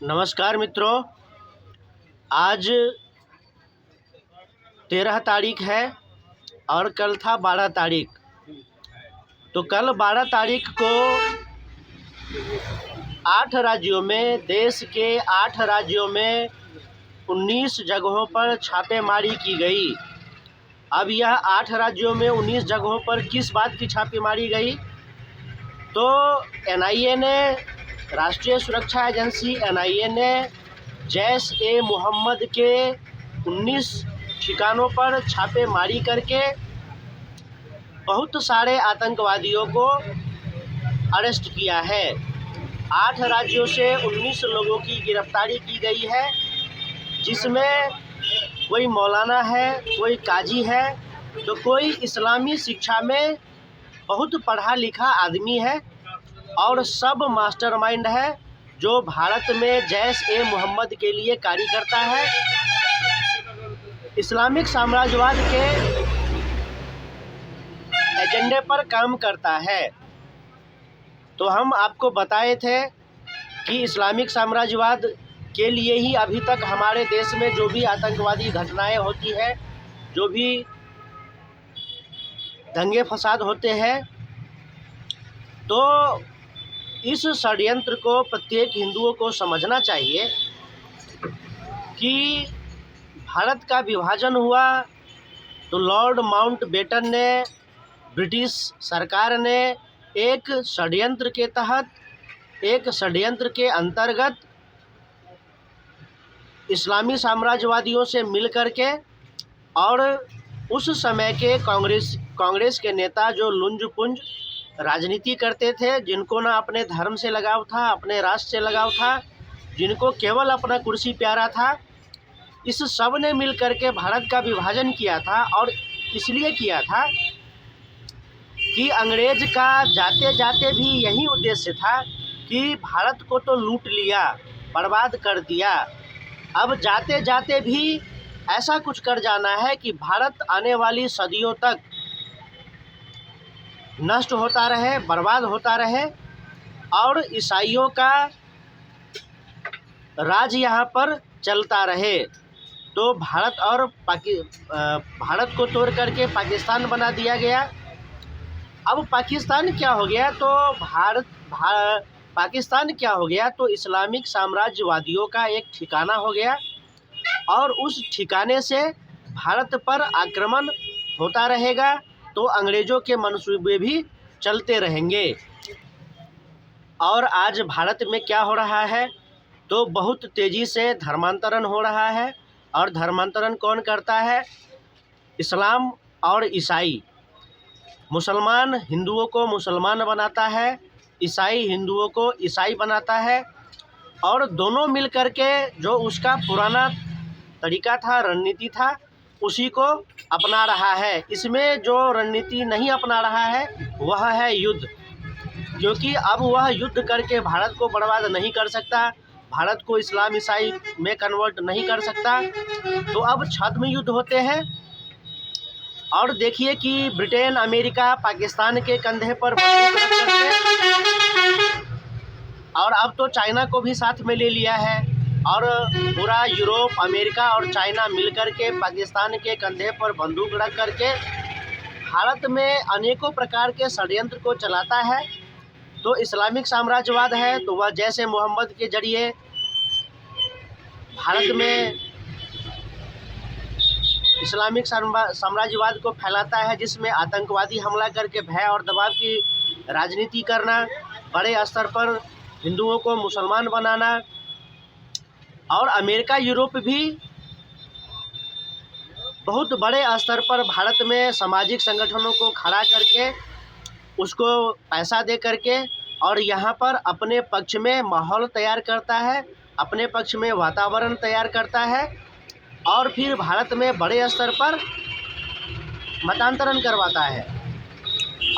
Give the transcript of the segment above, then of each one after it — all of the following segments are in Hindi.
नमस्कार मित्रों, आज 13 तारीख है और कल था 12 तारीख। तो कल 12 तारीख को 8 राज्यों में, देश के 8 राज्यों में 19 जगहों पर छापेमारी की गई। अब यह 8 राज्यों में 19 जगहों पर किस बात की छापेमारी गई? तो एनआईए ने, राष्ट्रीय सुरक्षा एजेंसी एनआईए ने जैश-ए-मोहम्मद के 19 ठिकानों पर छापेमारी करके बहुत सारे आतंकवादियों को अरेस्ट किया है। 8 राज्यों से 19 लोगों की गिरफ्तारी की गई है, जिसमें कोई मौलाना है, कोई काजी है, तो कोई इस्लामी शिक्षा में बहुत पढ़ा लिखा आदमी है और सब मास्टरमाइंड है जो भारत में जैश-ए-मोहम्मद के लिए कार्य करता है, इस्लामिक साम्राज्यवाद के एजेंडे पर काम करता है। तो हम आपको बताए थे कि इस्लामिक साम्राज्यवाद के लिए ही अभी तक हमारे देश में जो भी आतंकवादी घटनाएं होती है, जो भी दंगे फसाद होते हैं, तो इस षड्यंत्र को प्रत्येक हिंदुओं को समझना चाहिए कि भारत का विभाजन हुआ तो लॉर्ड माउंटबेटन ने, ब्रिटिश सरकार ने एक षड्यंत्र के तहत, एक षड्यंत्र के अंतर्गत इस्लामी साम्राज्यवादियों से मिलकर के और उस समय के कांग्रेस के नेता जो लुंज-पुंज राजनीति करते थे, जिनको ना अपने धर्म से लगाव था, अपने राष्ट्र से लगाव था, जिनको केवल अपना कुर्सी प्यारा था, इस सब ने मिल करके भारत का विभाजन किया था। और इसलिए किया था कि अंग्रेज का जाते जाते भी यही उद्देश्य था कि भारत को तो लूट लिया, बर्बाद कर दिया, अब जाते जाते भी ऐसा कुछ कर जाना है कि भारत आने वाली सदियों तक नष्ट होता रहे, बर्बाद होता रहे और ईसाइयों का राज यहाँ पर चलता रहे। तो भारत को तोड़ करके पाकिस्तान बना दिया गया। अब पाकिस्तान क्या हो गया? तो पाकिस्तान क्या हो गया? तो इस्लामिक साम्राज्यवादियों का एक ठिकाना हो गया और उस ठिकाने से भारत पर आक्रमण होता रहेगा, तो अंग्रेज़ों के मंसूबे भी चलते रहेंगे। और आज भारत में क्या हो रहा है? तो बहुत तेज़ी से धर्मांतरण हो रहा है। और धर्मांतरण कौन करता है? इस्लाम और ईसाई। मुसलमान हिंदुओं को मुसलमान बनाता है, ईसाई हिंदुओं को ईसाई बनाता है, और दोनों मिल कर के जो उसका पुराना तरीका था, रणनीति था, उसी को अपना रहा है। इसमें जो रणनीति नहीं अपना रहा है वह है युद्ध, क्योंकि अब वह युद्ध करके भारत को बर्बाद नहीं कर सकता, भारत को इस्लाम ईसाई में कन्वर्ट नहीं कर सकता। तो अब छद्म युद्ध होते हैं। और देखिए कि ब्रिटेन, अमेरिका, पाकिस्तान के कंधे पर बंदूक रख करके, और अब तो चाइना को भी साथ में ले लिया है, और पूरा यूरोप, अमेरिका और चाइना मिलकर के पाकिस्तान के कंधे पर बंदूक रख करके भारत में अनेकों प्रकार के षड्यंत्र को चलाता है। तो इस्लामिक साम्राज्यवाद है तो वह जैश-ए-मोहम्मद के जरिए भारत में इस्लामिक साम्राज्यवाद को फैलाता है, जिसमें आतंकवादी हमला करके भय और दबाव की राजनीति करना, बड़े स्तर पर हिंदुओं को मुसलमान बनाना। और अमेरिका, यूरोप भी बहुत बड़े स्तर पर भारत में सामाजिक संगठनों को खड़ा करके, उसको पैसा दे करके और यहाँ पर अपने पक्ष में माहौल तैयार करता है, अपने पक्ष में वातावरण तैयार करता है, और फिर भारत में बड़े स्तर पर मतांतरण करवाता है।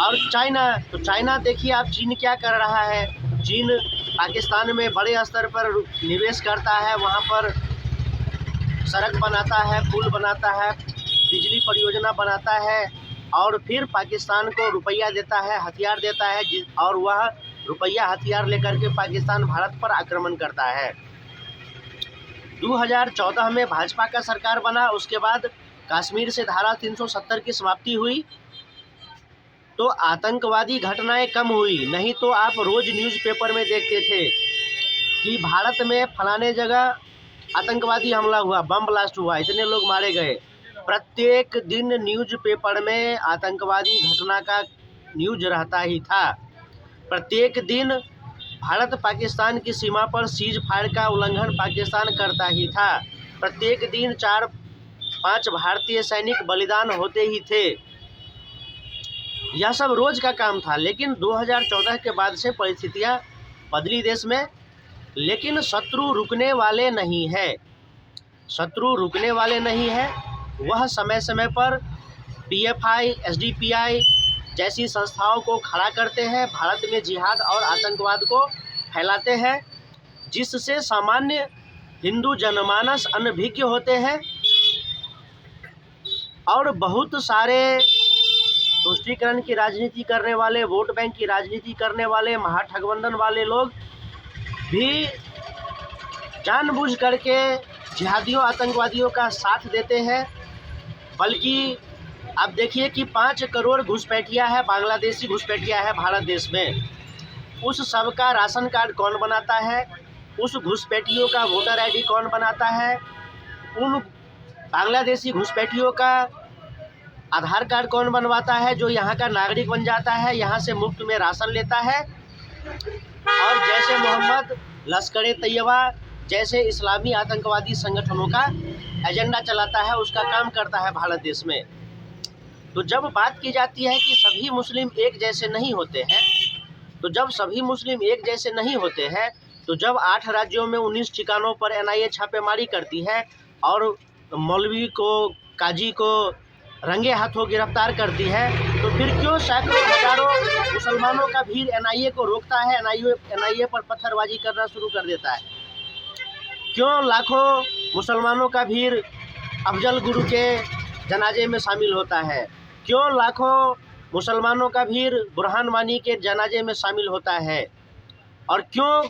और चाइना देखिए आप, चीन क्या कर रहा है? चीन पाकिस्तान में बड़े स्तर पर निवेश करता है, वहाँ पर सड़क बनाता है, पुल बनाता है, बिजली परियोजना बनाता है, और फिर पाकिस्तान को रुपया देता है, हथियार देता है, और वह रुपया हथियार लेकर के पाकिस्तान भारत पर आक्रमण करता है। 2014 में भाजपा का सरकार बना, उसके बाद कश्मीर से धारा 370 की समाप्ति हुई तो आतंकवादी घटनाएं कम हुई। नहीं तो आप रोज़ न्यूज़पेपर में देखते थे कि भारत में फलाने जगह आतंकवादी हमला हुआ, बम ब्लास्ट हुआ, इतने लोग मारे गए। प्रत्येक दिन न्यूज़पेपर में आतंकवादी घटना का न्यूज रहता ही था। प्रत्येक दिन भारत पाकिस्तान की सीमा पर सीज फायर का उल्लंघन पाकिस्तान करता ही था। प्रत्येक दिन 4-5 भारतीय सैनिक बलिदान होते ही थे। यह सब रोज़ का काम था। लेकिन 2014 के बाद से परिस्थितियाँ बदली देश में, लेकिन शत्रु रुकने वाले नहीं है। शत्रु रुकने वाले नहीं है। वह समय समय पर PFI, SDPI जैसी संस्थाओं को खड़ा करते हैं, भारत में जिहाद और आतंकवाद को फैलाते हैं, जिससे सामान्य हिंदू जनमानस अनभिज्ञ होते हैं और बहुत सारे तुष्टीकरण की राजनीति करने वाले, वोट बैंक की राजनीति करने वाले, महाठगबंधन वाले लोग भी जानबूझ करके जिहादियों आतंकवादियों का साथ देते हैं। बल्कि आप देखिए कि 5 करोड़ घुसपैठिया है, बांग्लादेशी घुसपैठिया है भारत देश में। उस सब का राशन कार्ड कौन बनाता है? उस घुसपैठियों का वोटर ID कौन बनाता है? उन बांग्लादेशी घुसपैठियों का आधार कार्ड कौन बनवाता है, जो यहाँ का नागरिक बन जाता है, यहाँ से मुफ्त में राशन लेता है और जैसे मोहम्मद, लश्कर-ए-तैयबा जैसे इस्लामी आतंकवादी संगठनों का एजेंडा चलाता है, उसका काम करता है भारत देश में। तो जब बात की जाती है कि सभी मुस्लिम एक जैसे नहीं होते हैं, तो जब सभी मुस्लिम एक जैसे नहीं होते हैं, तो जब 8 राज्यों में 19 ठिकानों पर NIA छापेमारी करती है और मौलवी को, काजी को रंगे हाथों गिरफ्तार करती है, तो फिर क्यों सैकड़ों हजारों मुसलमानों का भीड़ NIA को रोकता है, NIA पर पत्थरबाजी करना शुरू कर देता है? क्यों लाखों मुसलमानों का भीड़ अफजल गुरु के जनाजे में शामिल होता है? क्यों लाखों मुसलमानों का भीड़ बुरहान वानी के जनाजे में शामिल होता है? और क्यों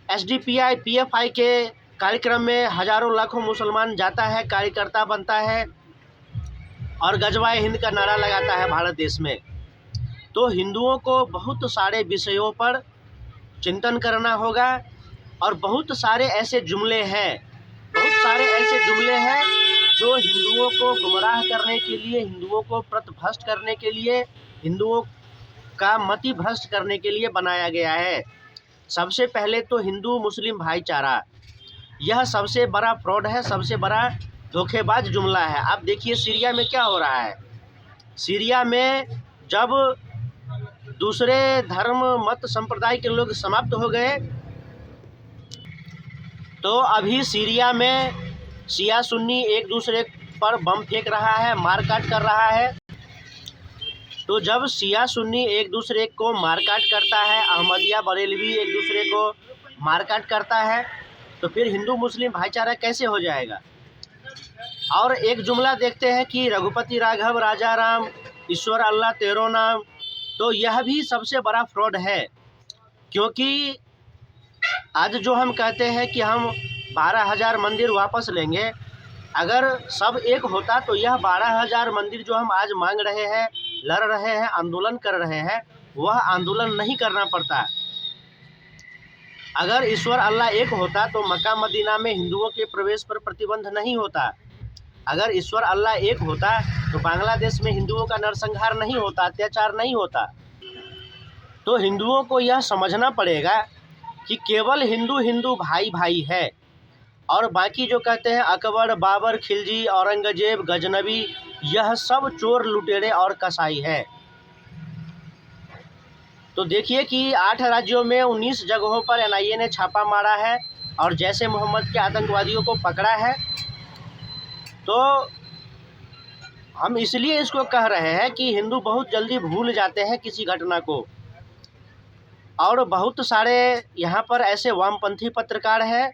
SDPI, PFI के कार्यक्रम में हजारों लाखों मुसलमान जाता है, कार्यकर्ता बनता है और गजवाए हिंद का नारा लगाता है भारत देश में? तो हिंदुओं को बहुत सारे विषयों पर चिंतन करना होगा और बहुत सारे ऐसे जुमले हैं जो हिंदुओं को गुमराह करने के लिए, हिंदुओं को पथभ्रष्ट करने के लिए, हिंदुओं का मति भ्रष्ट करने के लिए बनाया गया है। सबसे पहले तो हिंदू मुस्लिम भाईचारा, यह सबसे बड़ा फ्रॉड है, सबसे बड़ा धोखेबाज जुमला है। आप देखिए सीरिया में क्या हो रहा है। सीरिया में जब दूसरे धर्म मत संप्रदाय के लोग समाप्त हो गए, तो अभी सीरिया में शिया सुन्नी एक दूसरे पर बम फेंक रहा है, मारकाट कर रहा है। तो जब शिया सुन्नी एक दूसरे को मारकाट करता है, अहमदिया बरेलवी एक दूसरे को मारकाट करता है, तो फिर हिंदू मुस्लिम भाईचारा कैसे हो जाएगा? और एक जुमला देखते हैं कि रघुपति राघव राजा राम, ईश्वर अल्लाह तेरो नाम। तो यह भी सबसे बड़ा फ्रॉड है, क्योंकि आज जो हम कहते हैं कि हम 12,000 मंदिर वापस लेंगे, अगर सब एक होता तो यह 12,000 मंदिर जो हम आज मांग रहे हैं, लड़ रहे हैं, आंदोलन कर रहे हैं, वह आंदोलन नहीं करना पड़ता। अगर ईश्वर अल्लाह एक होता तो मक्का मदीना में हिंदुओं के प्रवेश पर प्रतिबंध नहीं होता। अगर ईश्वर अल्लाह एक होता तो बांग्लादेश में हिंदुओं का नरसंहार नहीं होता, अत्याचार नहीं होता। तो हिंदुओं को यह समझना पड़ेगा कि केवल हिंदू हिंदू भाई भाई है, और बाकी जो कहते हैं अकबर, बाबर, खिलजी, औरंगजेब, गजनबी, यह सब चोर, लुटेरे और कसाई है। तो देखिए कि 8 राज्यों में 19 जगहों पर NIA ने छापा मारा है और जैसे मोहम्मद के आतंकवादियों को पकड़ा है। तो हम इसलिए इसको कह रहे हैं कि हिंदू बहुत जल्दी भूल जाते हैं किसी घटना को, और बहुत सारे यहाँ पर ऐसे वामपंथी पत्रकार हैं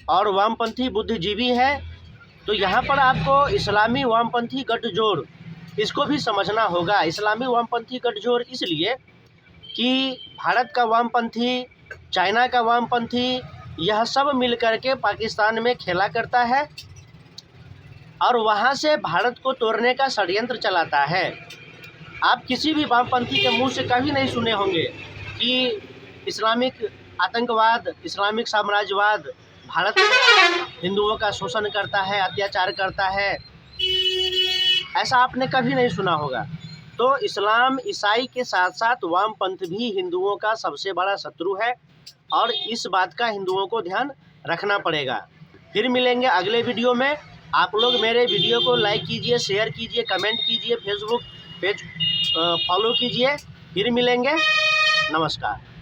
और वामपंथी बुद्धिजीवी हैं। तो यहाँ पर आपको इस्लामी वामपंथी गठजोड़, इसको भी समझना होगा। इस्लामी वामपंथी गठजोड़ इसलिए कि भारत का वामपंथी, चाइना का वामपंथी, यह सब मिलकर के पाकिस्तान में खेला करता है और वहाँ से भारत को तोड़ने का षड्यंत्र चलाता है। आप किसी भी वामपंथी के मुंह से कभी नहीं सुने होंगे कि इस्लामिक आतंकवाद, इस्लामिक साम्राज्यवाद भारत में हिंदुओं का शोषण करता है, अत्याचार करता है, ऐसा आपने कभी नहीं सुना होगा। तो इस्लाम, ईसाई के साथ साथ वामपंथ भी हिंदुओं का सबसे बड़ा शत्रु है और इस बात का हिंदुओं को ध्यान रखना पड़ेगा। फिर मिलेंगे अगले वीडियो में। आप लोग मेरे वीडियो को लाइक कीजिए, शेयर कीजिए, कमेंट कीजिए, फेसबुक पेज फॉलो कीजिए। फिर मिलेंगे। नमस्कार।